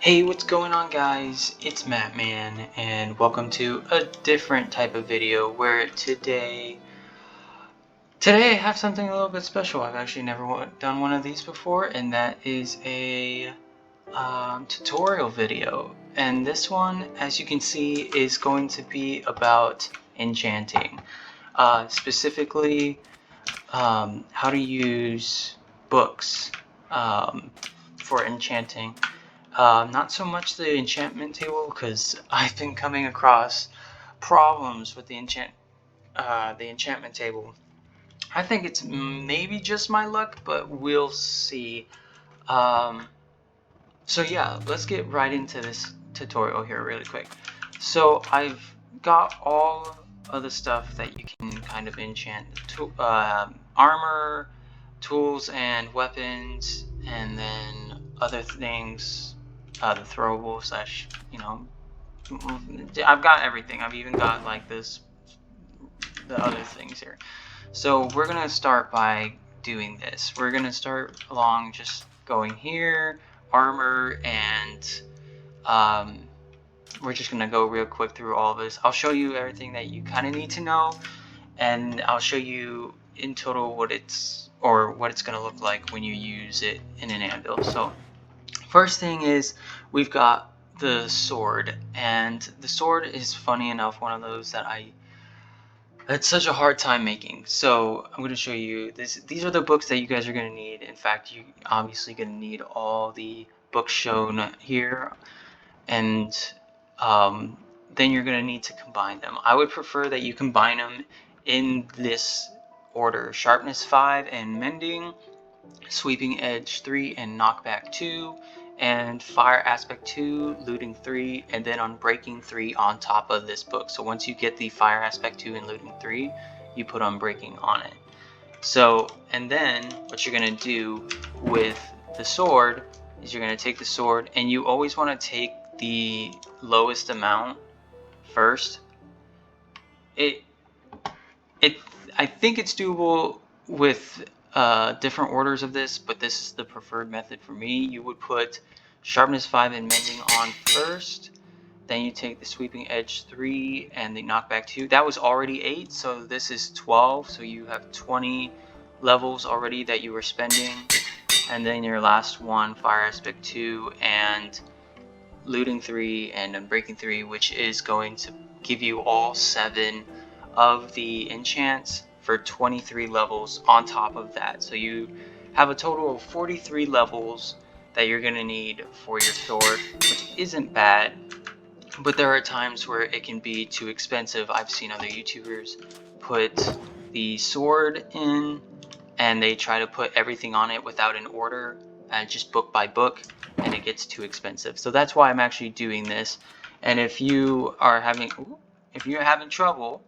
Hey, what's going on, guys? It's Mattman, and welcome to a different type of video where today I have something a little bit special. I've actually never done one of these before, and that is a tutorial video. And this one, as you can see, is going to be about enchanting. Specifically, how to use books for enchanting. Not so much the enchantment table, because I've been coming across problems with the enchantment table. I think it's maybe just my luck, but we'll see. So yeah, let's get right into this tutorial here really quick. So I've got all of the stuff that you can kind of enchant. Armor, tools and weapons, and then other things, the throwable slash, I've got everything. I've even got like the other things here. So we're gonna start by doing this. We're gonna start along just going here, armor, and we're just gonna go real quick through all of this. I'll show you everything that you kind of need to know, and I'll show you in total what it's gonna look like when you use it in an anvil. So first thing is we've got the sword, and the sword is, funny enough, one of those that I had such a hard time making. So I'm going to show you this. These are the books that you guys are going to need. In fact, you obviously going to need all the books shown here, and then you're going to need to combine them. I would prefer that you combine them in this order: sharpness 5 and mending, sweeping edge 3 and knockback 2, and fire aspect 2, looting 3, and then unbreaking 3 on top of this book. So once you get the fire aspect 2 and looting 3, you put unbreaking on it. So, and then what you're going to do with the sword is you're going to take the sword, and you always want to take the lowest amount first. I think it's doable with different orders of this, but this is the preferred method for me. You would put sharpness 5 and mending on first, then you take the sweeping edge 3 and the knockback 2. That was already 8, so this is 12, so you have 20 levels already that you were spending. And then your last one, fire aspect 2 and looting 3 and unbreaking 3, which is going to give you all 7 of the enchants for 23 levels on top of that. So you have a total of 43 levels that you're going to need for your sword, which isn't bad, but there are times where it can be too expensive. I've seen other YouTubers put the sword in and they try to put everything on it without an order, just book by book, and it gets too expensive. So that's why I'm actually doing this. And if you are having trouble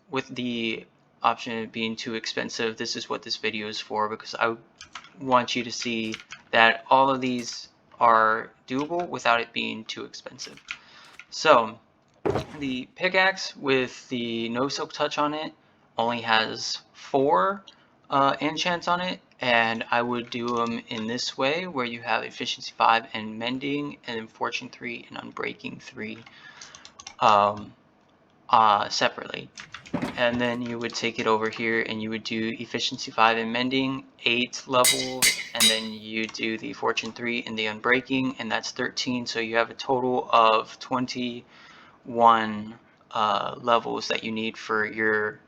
with the option of being too expensive, this is what this video is for, because I want you to see that all of these are doable without it being too expensive. So the pickaxe with the no silk touch on it only has 4 enchants on it, and I would do them in this way, where you have efficiency 5 and mending, and then fortune 3 and unbreaking 3 separately. And then you would take it over here and you would do efficiency 5 and mending, 8 levels, and then you do the fortune 3 and the unbreaking, and that's 13. So you have a total of 21 levels that you need for your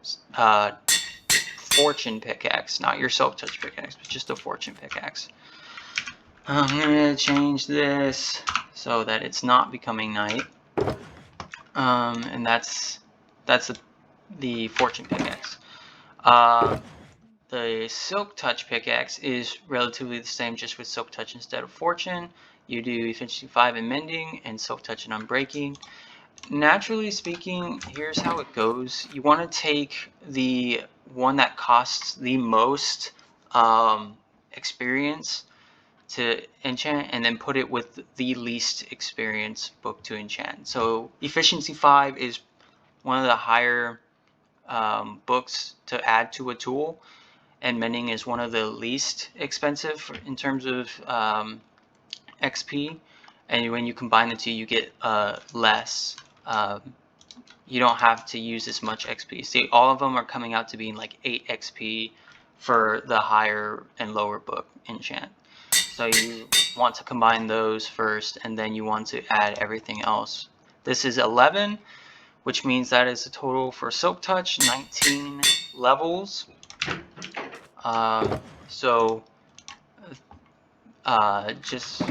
fortune pickaxe, not your silk touch pickaxe, but just a fortune pickaxe. I'm gonna change this so that it's not becoming night, and that's the fortune pickaxe. The silk touch pickaxe is relatively the same, just with silk touch instead of fortune. You do efficiency 5 and mending and silk touch and unbreaking. Naturally speaking, here's how it goes. You want to take the one that costs the most experience to enchant, and then put it with the least experience book to enchant. So efficiency 5 is one of the higher books to add to a tool, and mending is one of the least expensive in terms of XP, and when you combine the two, you get less. You don't have to use as much XP. See, all of them are coming out to being like 8 XP for the higher and lower book enchant. So you want to combine those first, and then you want to add everything else. This is 11, which means that is a total for Silk Touch, 19 levels. So just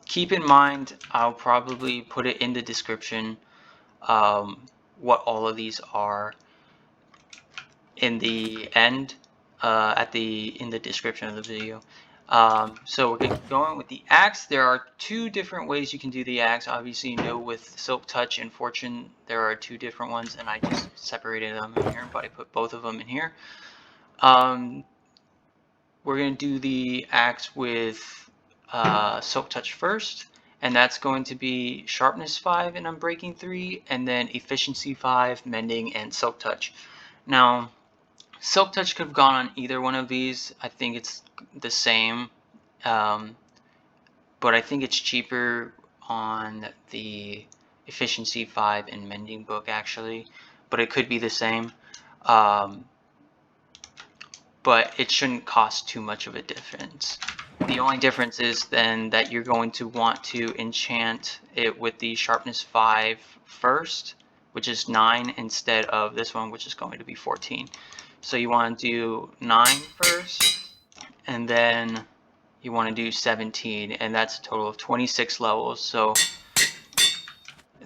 keep in mind, I'll probably put it in the description what all of these are in the end, in the description of the video. So we're going with the axe. There are two different ways you can do the axe. Obviously, you know, with Silk Touch and Fortune, there are two different ones, and I just separated them in here, but I put both of them in here. We're going to do the axe with Silk Touch first, and that's going to be Sharpness 5 and Unbreaking 3, and then Efficiency 5, Mending, and Silk Touch. Now, Silk Touch could have gone on either one of these. I think it's the same, but I think it's cheaper on the Efficiency 5 and Mending book, actually, but it could be the same. But it shouldn't cost too much of a difference. The only difference is then that you're going to want to enchant it with the Sharpness 5 first, which is 9, instead of this one, which is going to be 14. So you want to do 9 first, and then you want to do 17, and that's a total of 26 levels. So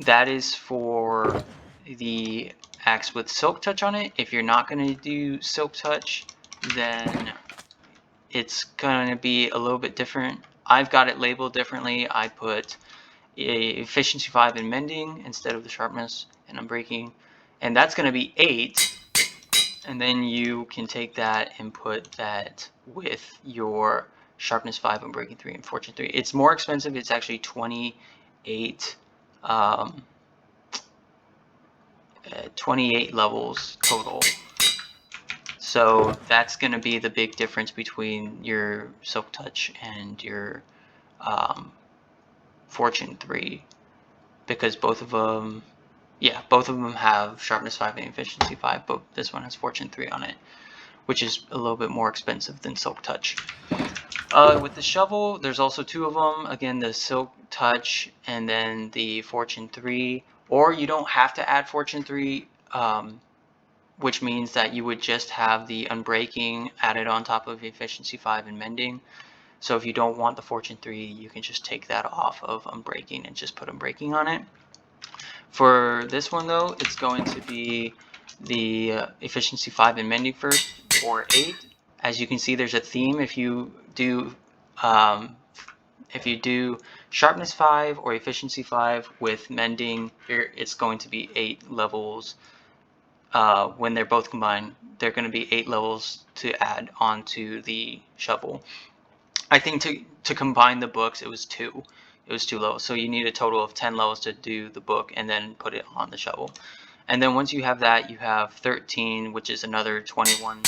that is for the axe with Silk Touch on it. If you're not going to do Silk Touch, then it's going to be a little bit different. I've got it labeled differently. I put Efficiency 5 and Mending instead of the Sharpness and Unbreaking, and that's going to be 8. And then you can take that and put that with your Sharpness 5, Unbreaking 3, and Fortune 3. It's more expensive. It's actually 28 levels total. So that's going to be the big difference between your Silk Touch and your Fortune 3, because both of them have Sharpness 5 and Efficiency 5, but this one has Fortune 3 on it, which is a little bit more expensive than Silk Touch. With the shovel, there's also two of them. Again, the Silk Touch and then the Fortune 3, or you don't have to add Fortune 3, which means that you would just have the Unbreaking added on top of Efficiency 5 and Mending. So if you don't want the Fortune 3, you can just take that off of Unbreaking and just put Unbreaking on it. For this one though, it's going to be the Efficiency 5 and Mending first for 8. As you can see, there's a theme. If you do Sharpness 5 or Efficiency 5 with Mending, it's going to be 8 levels. When they're both combined, they're going to be 8 levels to add onto the shovel. I think to combine the books, it was 2. It was 2 levels, so you need a total of 10 levels to do the book and then put it on the shovel. And then once you have that, you have 13, which is another 21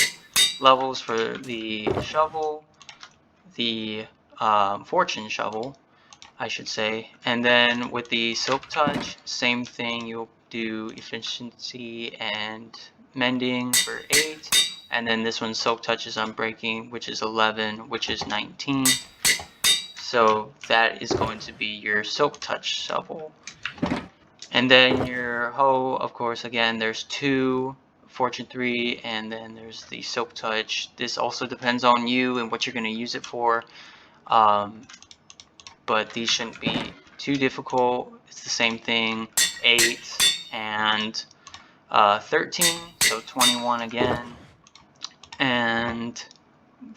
levels for the shovel, the Fortune shovel, I should say. And then with the Silk Touch, same thing. You'll do Efficiency and Mending for 8, and then this one Silk Touch is Unbreaking, which is 11, which is 19. So that is going to be your Silk Touch shovel. And then your hoe, of course, again, there's 2, Fortune 3, and then there's the Silk Touch. This also depends on you and what you're going to use it for. But these shouldn't be too difficult. It's the same thing, 8 and 13, so 21 again. And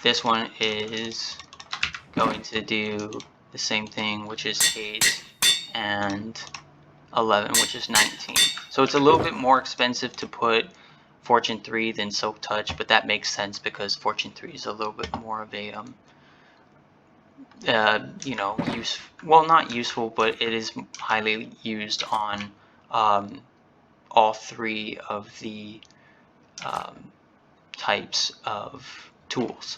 this one is going to do the same thing, which is 8 and 11, which is 19. So it's a little bit more expensive to put Fortune 3 than Silk Touch, but that makes sense because Fortune 3 is a little bit more of a you know, not useful, but it is highly used on all 3 of the types of tools.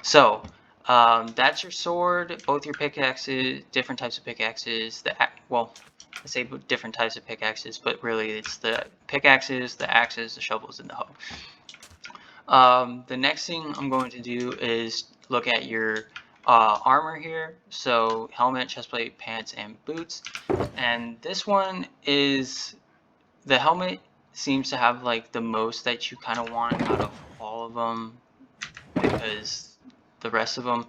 So That's your sword, both your pickaxes, different types of pickaxes. Well, I say different types of pickaxes, but really it's the pickaxes, the axes, the shovels, and the hoe. The next thing I'm going to do is look at your armor here. So helmet, chestplate, pants, and boots. And this one is, the helmet seems to have like the most that you kind of want out of all of them, because the rest of them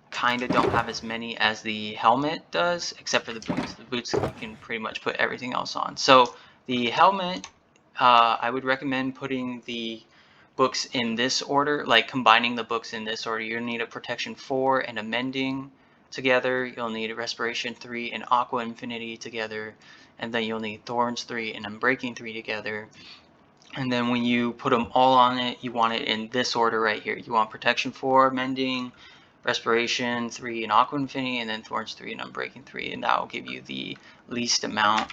kind of don't have as many as the helmet does, except for the boots. The boots, you can pretty much put everything else on. So the helmet, I would recommend putting the books in this order, like combining the books in this order. You'll need a protection 4 and a mending together. You'll need a respiration 3 and aqua infinity together. And then you'll need thorns 3 and unbreaking 3 together. And then when you put them all on it, you want it in this order right here. You want protection 4, mending, respiration 3 and aqua infinity, and then thorns 3 and unbreaking 3, and that will give you the least amount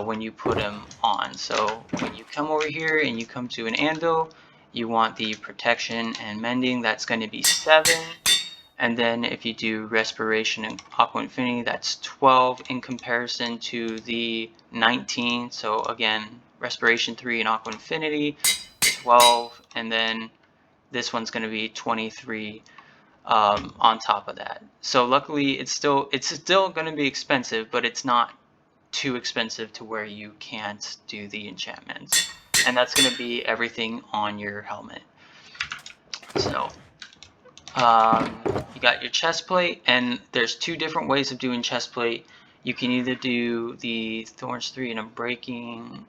when you put them on. So when you come over here and you come to an anvil, you want the protection and mending, that's going to be 7. And then if you do respiration and aqua infinity, that's 12 in comparison to the 19. So again, respiration 3 and aqua infinity, 12, and then this one's going to be 23 on top of that. So luckily it's still going to be expensive, but it's not too expensive to where you can't do the enchantments. And that's going to be everything on your helmet. So you got your chest plate, and there's 2 different ways of doing chest plate. You can either do the thorns 3 and unbreaking.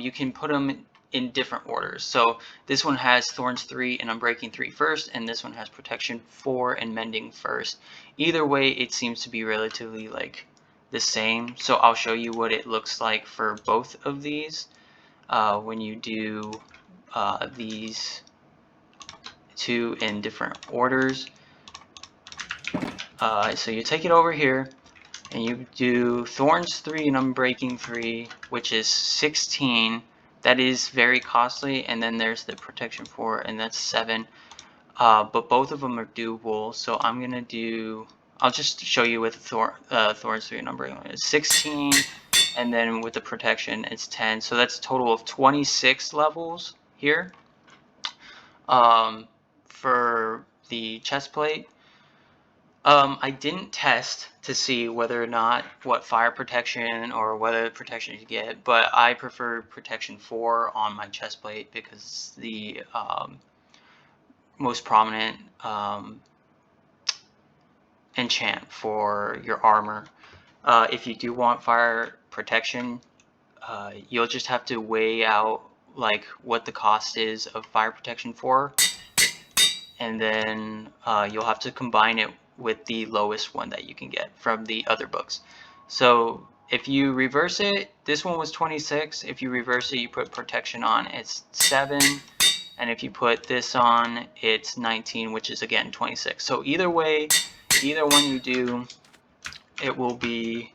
You can put them in different orders. So this one has thorns 3 and unbreaking 3 first, and this one has protection 4 and mending first. Either way, it seems to be relatively like the same. So I'll show you what it looks like for both of these when you do these 2 in different orders. So you take it over here and you do thorns 3 and unbreaking 3, which is 16. That is very costly. And then there's the protection 4, and that's 7. But both of them are doable. So I'm gonna do, I'll just show you with thorns 3 and unbreaking. It's 16, and then with the protection it's 10. So that's a total of 26 levels here. For the chest plate, I didn't test to see whether or not what fire protection or what other protection you get, but I prefer protection 4 on my chest plate because it's the most prominent enchant for your armor. If you do want fire protection, you'll just have to weigh out like what the cost is of fire protection 4, and then you'll have to combine it with the lowest one that you can get from the other books. So if you reverse it, this one was 26. If you reverse it, you put protection on, it's 7. And if you put this on, it's 19, which is again 26. So either way, either one you do, it will be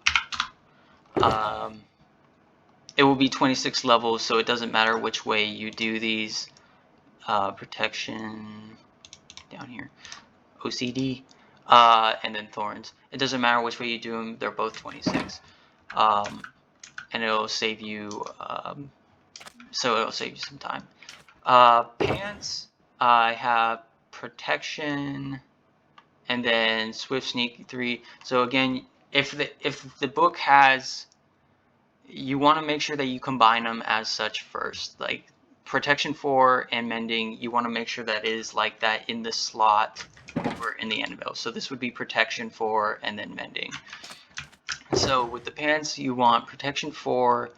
26 levels. So it doesn't matter which way you do these. Protection down here, OCD, and then thorns. It doesn't matter which way you do them, they're both 26. And it'll save you, so it'll save you some time. Pants, I have protection, and then swift sneak 3. So again, if the book has, you want to make sure that you combine them as such first. Like protection 4 and mending, you want to make sure that is like that in the slot over in the anvil. So this would be protection 4 and then mending. So with the pants, you want protection 4,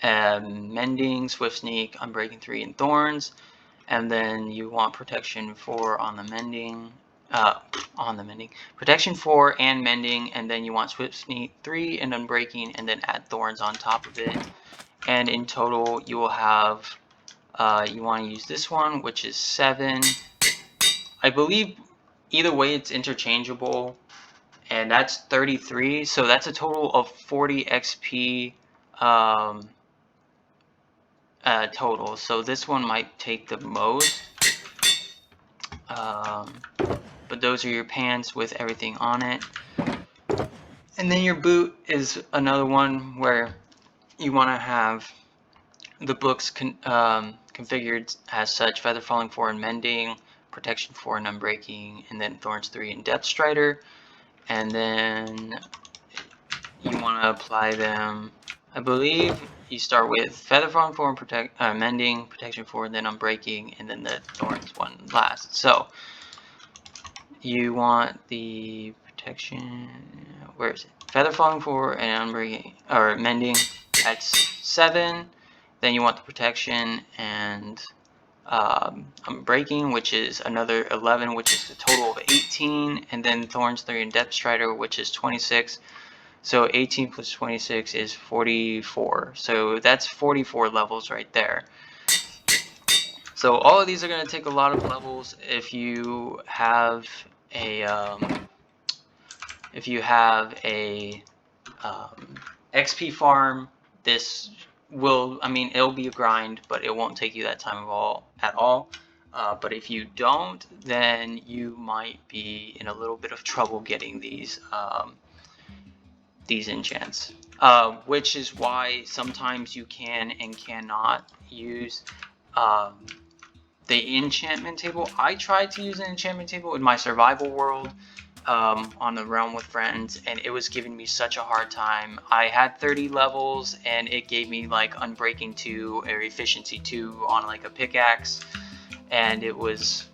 mending, swift sneak, unbreaking 3, and thorns. And then you want protection 4 on the mending, protection 4 and mending, and then you want swift sneak 3 and unbreaking, and then add thorns on top of it. And in total, you will have, you want to use this one, which is 7. I believe either way it's interchangeable, and that's 33. So that's a total of 40 XP total. So this one might take the most, but but those are your pants with everything on it. And then your boot is another one where you want to have the books configured as such: Feather Falling 4 and Mending, Protection 4 and Unbreaking, and then Thorns 3 and Depth Strider. And then you want to apply them, I believe you start with Feather Falling 4 and Mending, Protection 4, and then Unbreaking, and then the Thorns one last. So you want the protection, where is it? Feather Falling 4 and Unbreaking, or Mending, that's 7. Then you want the protection and Unbreaking, which is another 11, which is a total of 18. And then Thorns 3 and Depth Strider, which is 26. So 18 plus 26 is 44. So that's 44 levels right there. So all of these are going to take a lot of levels. If you have a XP farm, this will, I mean, it'll be a grind, but it won't take you that time at all. But if you don't, then you might be in a little bit of trouble getting these enchants. Which is why sometimes you can and cannot use the enchantment table. I tried to use an enchantment table in my survival world on the realm with friends, and it was giving me such a hard time. I had 30 levels and it gave me like Unbreaking 2 or Efficiency 2 on like a pickaxe, and it was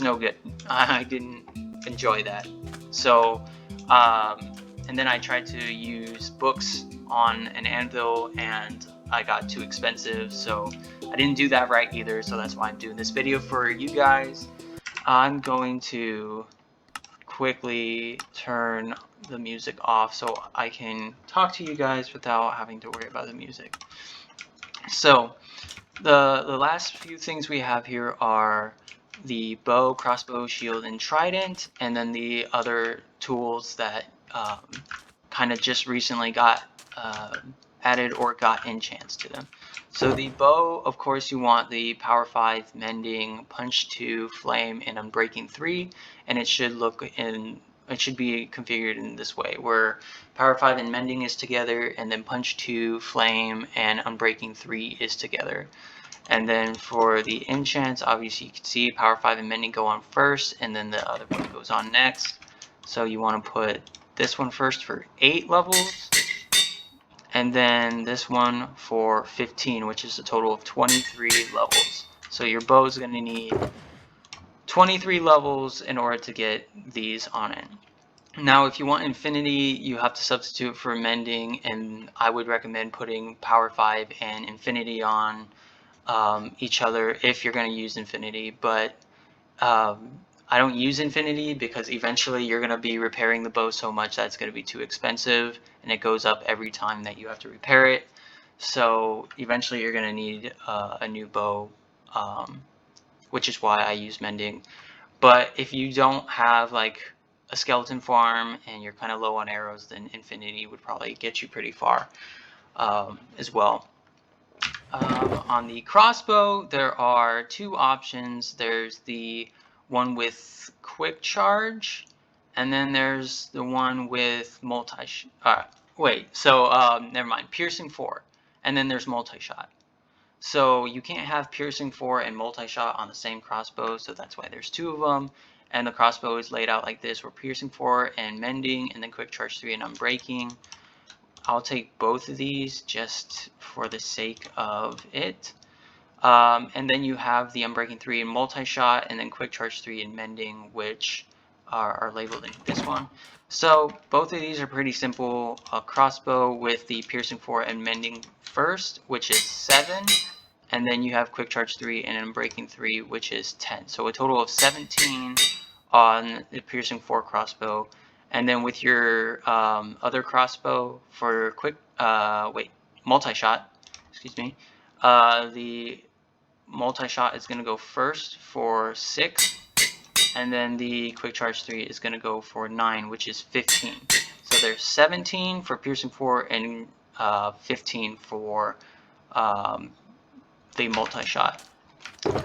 no good. I didn't enjoy that. So and then I tried to use books on an anvil and I got too expensive, so I didn't do that right either. So that's why I'm doing this video for you guys. I'm going to quickly turn the music off so I can talk to you guys without having to worry about the music. So the last few things we have here are the bow, crossbow, shield, and trident, and then the other tools that kind of just recently got added or got enchants to them. So the bow, of course, you want the Power 5, Mending, Punch 2, Flame, and Unbreaking 3, and it should be configured in this way, where Power 5 and Mending is together, and then Punch 2, Flame, and Unbreaking 3 is together. And then for the enchants, obviously you can see Power 5 and Mending go on first, and then the other one goes on next. So you want to put this one first for 8 levels, and then this one for 15, which is a total of 23 levels. So your bow is going to need 23 levels in order to get these on it. Now if you want infinity, you have to substitute for Mending, and I would recommend putting Power 5 and infinity on each other if you're going to use infinity. But I don't use infinity because eventually you're going to be repairing the bow so much that it's going to be too expensive, and it goes up every time that you have to repair it. So eventually you're going to need a new bow, which is why I use Mending. But if you don't have like a skeleton farm and you're kind of low on arrows, then infinity would probably get you pretty far as well. On the crossbow, there are 2 options. There's the one with quick charge, and then there's the one with never mind, piercing 4, and then there's multi-shot. So you can't have piercing 4 and multi-shot on the same crossbow, so that's why there's 2 of them. And the crossbow is laid out like this, where piercing 4 and Mending, and then quick charge 3 and Unbreaking. I'll take both of these just for the sake of it. And then you have the Unbreaking 3 and Multi-Shot, and then Quick Charge 3 and Mending, which are labeled in this one. So both of these are pretty simple. A crossbow with the Piercing 4 and Mending first, which is 7. And then you have Quick Charge 3 and Unbreaking 3, which is 10. So a total of 17 on the Piercing 4 crossbow. And then with your other crossbow for multi-shot, excuse me, the multi-shot is going to go first for 6, and then the quick charge 3 is going to go for 9, which is 15. So there's 17 for piercing 4 and 15 for the multi-shot.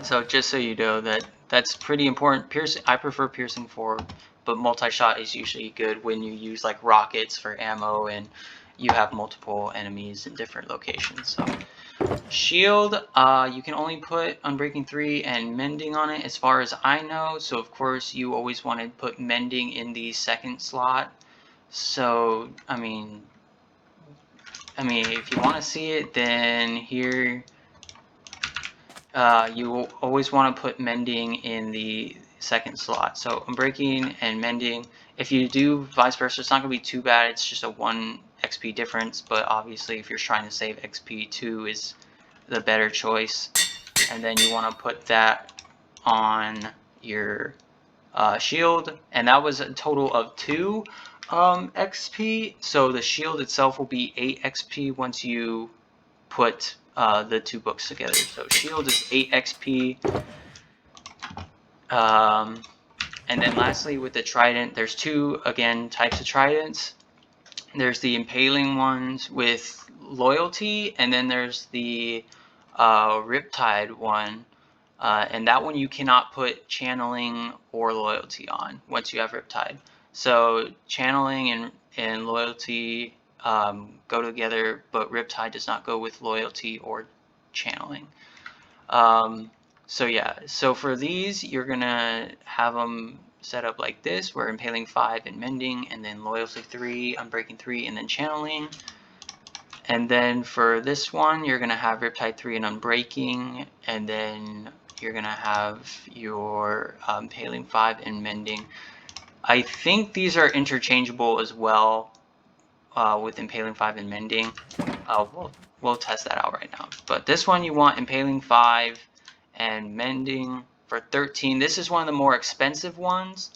So just so you know that that's pretty important. Piercing, I prefer piercing 4, but multi-shot is usually good when you use like rockets for ammo and you have multiple enemies in different locations. So shield, you can only put Unbreaking 3 and Mending on it as far as I know. So of course you always want to put Mending in the second slot. So I mean if you want to see it, then here you will always want to put Mending in the second slot. So Unbreaking and Mending. If you do vice versa, it's not going to be too bad. It's just a 1 XP difference, but obviously if you're trying to save XP, 2 is the better choice. And then you want to put that on your shield, and that was a total of 2 XP. So the shield itself will be 8 XP once you put the 2 books together. So shield is 8 XP. And then lastly with the trident, there's 2 again types of tridents. There's the impaling ones with loyalty, and then there's the riptide one. And that one you cannot put channeling or loyalty on once you have riptide. So channeling and loyalty go together, but riptide does not go with loyalty or channeling. So yeah, so for these you're gonna have them set up like this, where impaling 5 and mending, and then loyalty 3, unbreaking 3, and then channeling. And then for this one you're gonna have riptide 3 and unbreaking, and then you're gonna have your impaling 5 and mending. I think these are interchangeable as well with impaling 5 and mending. We'll test that out right now. But this one you want impaling 5 and mending for 13. This is one of the more expensive ones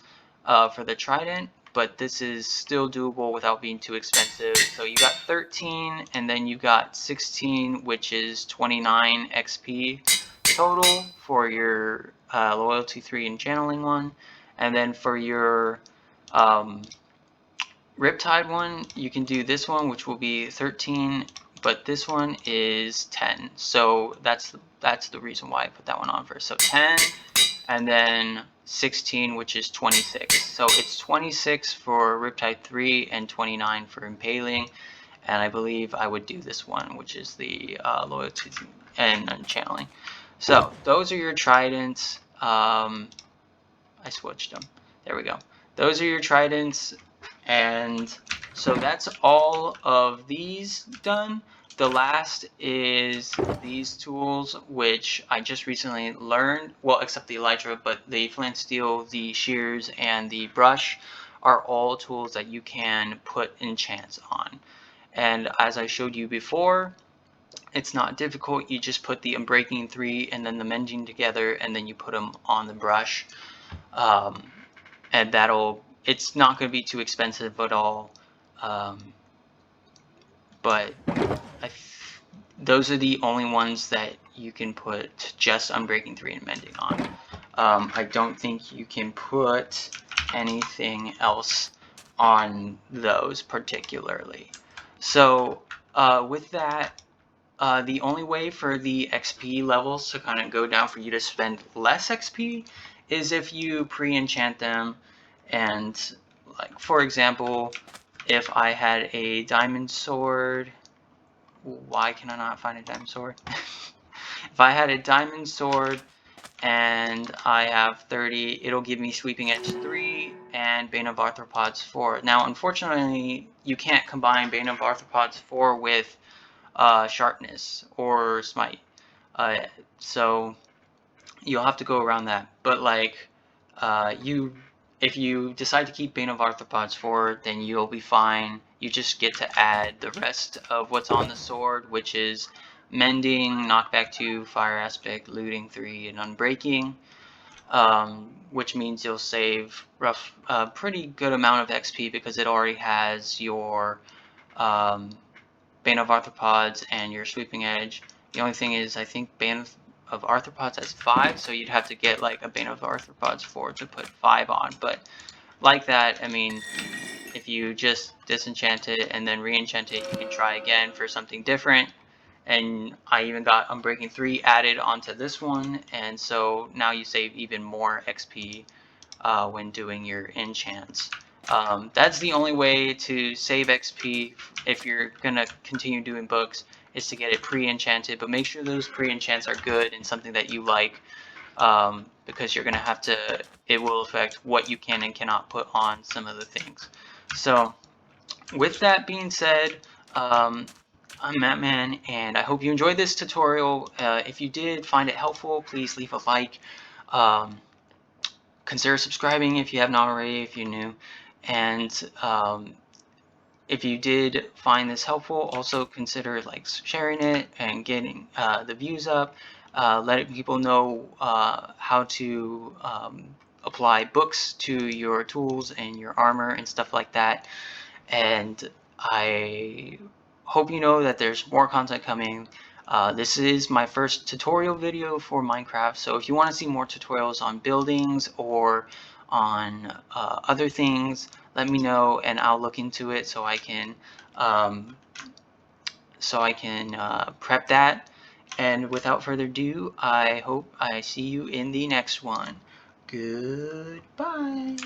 for the trident, but this is still doable without being too expensive. So you got 13, and then you got 16, which is 29 XP total for your loyalty 3 and channeling one. And then for your riptide one, you can do this one, which will be 13, but this one is 10. So that's the reason why I put that one on first. So 10, and then 16, which is 26. So it's 26 for riptide 3 and 29 for impaling. And I believe I would do this one, which is the loyalty and channeling. So those are your tridents. I switched them. There we go. Those are your tridents. And so that's all of these done. The last is these tools, which I just recently learned. Well, except the elytra, but the flint steel, the shears, and the brush are all tools that you can put enchants on. And as I showed you before, it's not difficult. You just put the unbreaking 3 and then the mending together, and then you put them on the brush. And it's not going to be too expensive at all. But those are the only ones that you can put just unbreaking 3 and mending on. I don't think you can put anything else on those particularly. So with that, the only way for the XP levels to kind of go down for you to spend less XP is if you pre-enchant them. And like, for example, if I had a diamond sword, why can I not find a diamond sword? If I had a diamond sword and I have 30, it'll give me sweeping edge 3 and bane of arthropods 4. Now unfortunately you can't combine bane of arthropods 4 with sharpness or smite, so you'll have to go around that. But like if you decide to keep bane of arthropods 4, then you'll be fine. You just get to add the rest of what's on the sword, which is mending, knockback 2, fire aspect, looting 3, and unbreaking, which means you'll save pretty good amount of XP because it already has your bane of arthropods and your sweeping edge. The only thing is, I think bane of arthropods has 5, so you'd have to get like a bane of arthropods 4 to put 5 on. But like that, I mean, if you just disenchant it and then re-enchant it, you can try again for something different, and I even got Unbreaking 3 added onto this one, and so now you save even more XP when doing your enchants. That's the only way to save XP if you're gonna continue doing books, is to get it pre-enchanted, but make sure those pre-enchants are good and something that you like, because you're gonna have to, it will affect what you can and cannot put on some of the things. So with that being said, I'm Mattman, and I hope you enjoyed this tutorial. If you did find it helpful, please leave a like. Consider subscribing if you have not already, if you're new. And if you did find this helpful, also consider like sharing it and getting the views up, letting people know how to apply books to your tools and your armor and stuff like that. And I hope you know that there's more content coming. This is my first tutorial video for Minecraft, so if you want to see more tutorials on buildings or on other things, let me know and I'll look into it so I can prep that. And without further ado, I hope I see you in the next one. Goodbye.